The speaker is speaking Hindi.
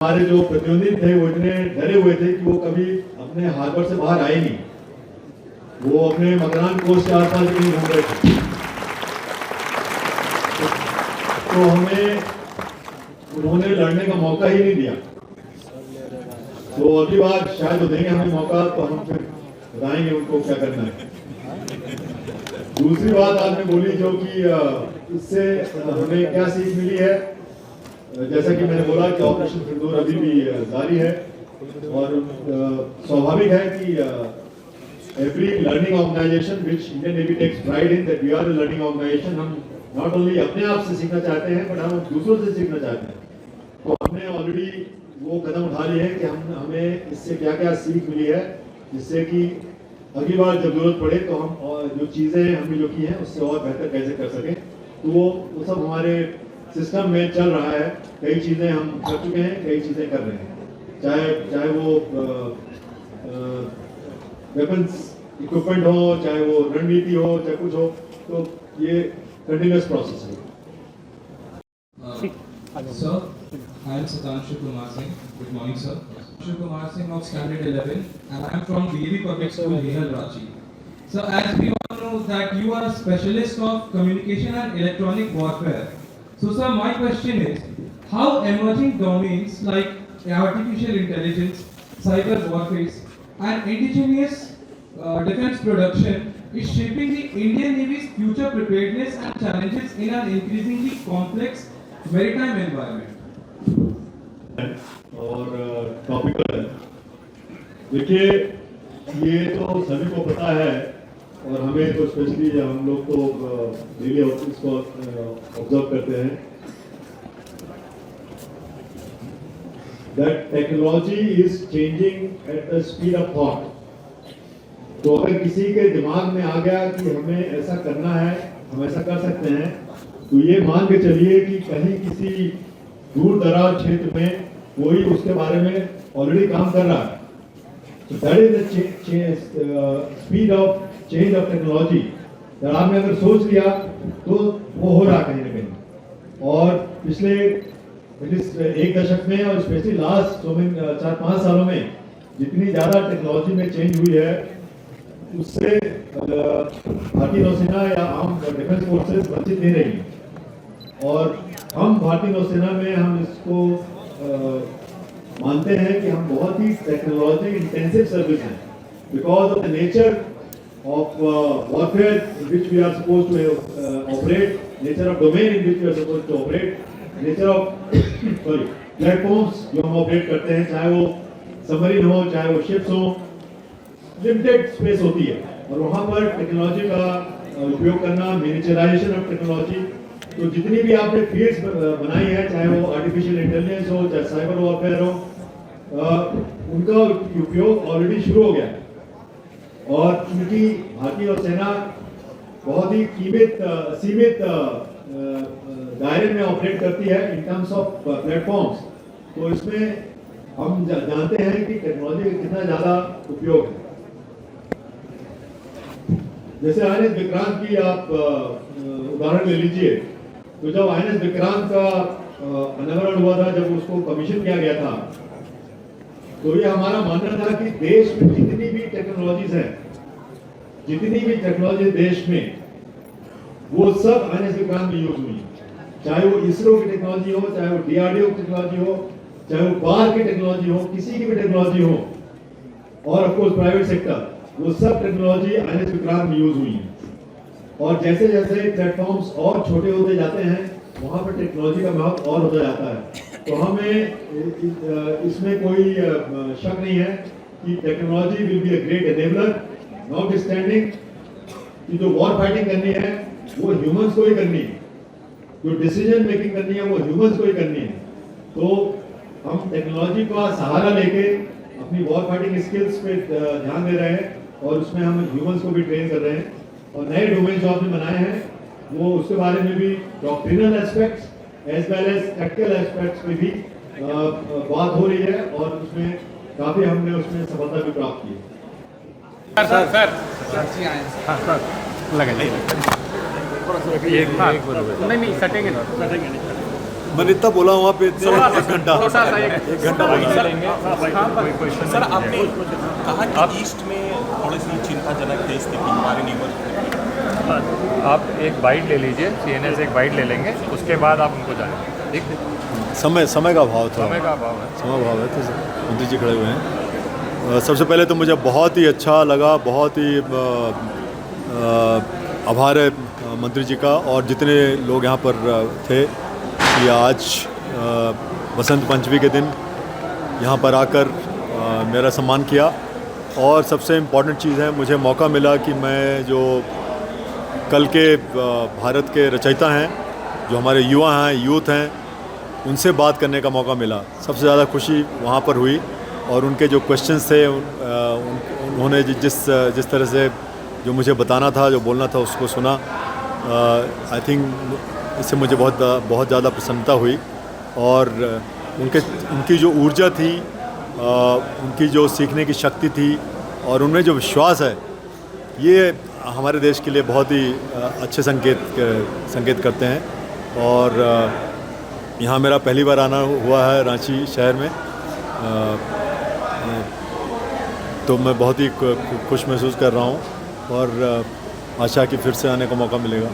हमारे जो प्रतिनिधि थे वो इतने डरे हुए थे कि वो कभी अपने हार्बर से बाहर आए नहीं, वो अपने मकान कोस्ट के आसपास कहीं घूम रहे थे। तो हमें उन्होंने लड़ने का मौका ही नहीं दिया। तो अगली बार शायद वो देंगे हमें मौका, तो हम फिर बताएंगे उनको क्या करना है। दूसरी बात आपने बोली जो कि इससे हमें क्या सीख मिली है, जैसा कि मैंने बोला कि ऑपरेशन सिंदूर अभी भी जारी है और स्वाभाविक है कि every learning organisation which Indian Navy takes pride in that we are a learning organisation. हम नॉट ओनली अपने आप से सीखना चाहते हैं बट हम दूसरों से सीखना चाहते हैं। तो हमने ऑलरेडी वो कदम उठा लिए हैं कि हमें इससे क्या क्या सीख मिली है, जिससे कि अगली बार जब जरूरत पड़े तो हम जो चीज़ें हमने जो की हैं उससे और बेहतर कैसे कर सकें। तो वो सब हमारे सिस्टम में चल रहा है। कई चीज़ें हम कर चुके हैं, कई चीज़ें कर रहे हैं, चाहे वो वेपन्स इक्विपमेंट हो, चाहे वो रणनीति हो, चाहे कुछ हो, तो ये कंटिन्यूअस प्रोसेस है। Sir, I am Satanshu Kumar Singh. Good morning, sir. Satanshu Kumar Singh of Standard 11, and I am from DAV Public School, Hehal, Ranchi. So, as we all know that you are a specialist of communication and electronic warfare. So, sir, my question is, how emerging domains like artificial intelligence, cyber warfare, and indigenous defense production is shaping the Indian Navy's future preparedness and challenges in an increasingly complex maritime environment? और टॉपिकल है। देखिए, ये तो सभी को पता है और हमें तो स्पेशली हम लोग तो डेली इसको ऑब्जर्व करते हैं that technology is changing at the speed of thought. तो अगर किसी के दिमाग में आ गया कि हमें ऐसा करना है, हम ऐसा कर सकते हैं, तो ये मान के चलिए कि कहीं किसी दूर दराज क्षेत्र में कोई उसके बारे में ऑलरेडी काम कर रहा है। तो that is the speed of change of technology. आपने अगर सोच लिया तो वो हो रहा कहीं ना कहीं। और पिछले एक दशक में और स्पेशली लास्ट 4-5 सालों में जितनी ज़्यादा टेक्नोलॉजी में चेंज हुई है, उससे भारतीय नौसेना या आर्म डिफेंस फोर्सेस वंचित नहीं रही। और हम भारतीय नौसेना में हम इसको मानते हैं कि हम बहुत ही टेक्नोलॉजी इंटेंसिव सर्विस हैं because of the nature of warfare in which we are suppose to operate, nature of domain in which we are suppose to operate, nature of platforms जो हम ऑपरेट करते हैं, चाहे वो सबमरीन हो, चाहे वो शिप्स हो, लिमिटेड स्पेस होती है और वहाँ पर टेक्नोलॉजी का उपयोग करना, मिनिचराइजेशन ऑफ टेक्नोलॉजी। तो जितनी भी आपने फील्ड्स बनाई है, चाहे वो आर्टिफिशियल इंटेलिजेंस हो, चाहे साइबर वॉरफेयर हो, उनका उपयोग ऑलरेडी शुरू हो गया है। और चूंकि भारतीय नौसेना बहुत ही सीमित दायरे में ऑपरेट करती है इन टर्म्स ऑफ प्लेटफॉर्म्स, तो इसमें हम जानते हैं कि टेक्नोलॉजी का कितना ज़्यादा उपयोग है। जैसे INS विक्रांत की आप उदाहरण ले लीजिए। तो जब INS विक्रांत का अनावरण हुआ था, जब उसको कमीशन किया गया था, तो ये हमारा मानना था कि देश में जितनी भी टेक्नोलॉजीज हैं, जितनी भी टेक्नोलॉजी देश में, वो सब INS विक्रांत में यूज हुई। चाहे वो इसरो की टेक्नोलॉजी हो, चाहे वो DRDO की टेक्नोलॉजी हो, चाहे वो बार की टेक्नोलॉजी हो, किसी की भी टेक्नोलॉजी हो, और ऑफ कोर्स प्राइवेट सेक्टर, वो सब टेक्नोलॉजी INS विक्रांत में यूज हुई है। और जैसे जैसे प्लेटफॉर्म्स और छोटे होते जाते हैं, वहाँ पर टेक्नोलॉजी का महत्व और होता जाता है। तो हमें इसमें कोई शक नहीं है कि technology will be a great enabler, notwithstanding कि जो वॉर फाइटिंग करनी है वो ह्यूमंस को ही करनी है, जो डिसीजन मेकिंग करनी है वो ह्यूमंस को ही करनी है। तो हम टेक्नोलॉजी का सहारा लेके अपनी वॉर फाइटिंग स्किल्स पे ध्यान दे रहे हैं और उसमें हम ह्यूमंस को भी ट्रेन कर रहे हैं। और नए डोमेन जो आपने बनाए हैं वो उसके बारे में भी doctrinal aspects as well as practical aspects में भी बात हो रही है और उसमें काफ़ी हमने उसमें सफलता भी प्राप्त की है। नहीं सटेंगे ना। मैंने इतना बोला वहाँ पे इतने एक घंटा सर आपने कहा कि ईस्ट में थोड़ी सी चिंताजनक है स्थिति हमारे नीवर। आप एक बाइट ले लीजिए, सीएनए से एक बाइट ले लेंगे, उसके बाद आप उनको जानेंगे। ठीक है, समय का अभाव था, समय का अभाव है। समय अभाव है तो मंत्री जी खड़े हुए हैं। सबसे पहले तो मुझे बहुत ही अच्छा लगा, बहुत ही आभार है मंत्री जी का और जितने लोग यहाँ पर थे कि आज बसंत पंचमी के दिन यहाँ पर आकर मेरा सम्मान किया। और सबसे इम्पॉर्टेंट चीज़ है, मुझे मौका मिला कि मैं जो कल के भारत के रचयिता हैं, जो हमारे युवा हैं, यूथ हैं, उनसे बात करने का मौका मिला। सबसे ज़्यादा खुशी वहाँ पर हुई और उनके जो क्वेश्चंस थे उन्होंने जिस तरह से जो मुझे बताना था, जो बोलना था, उसको सुना। आई थिंक इससे मुझे बहुत ज़्यादा प्रसन्नता हुई और उनकी जो ऊर्जा थी, उनकी जो सीखने की शक्ति थी और उनमें जो विश्वास है, ये हमारे देश के लिए बहुत ही अच्छे संकेत करते हैं। और यहाँ मेरा पहली बार आना हुआ है रांची शहर में, तो मैं बहुत ही खुश महसूस कर रहा हूँ और आशा कि फिर से आने का मौका मिलेगा।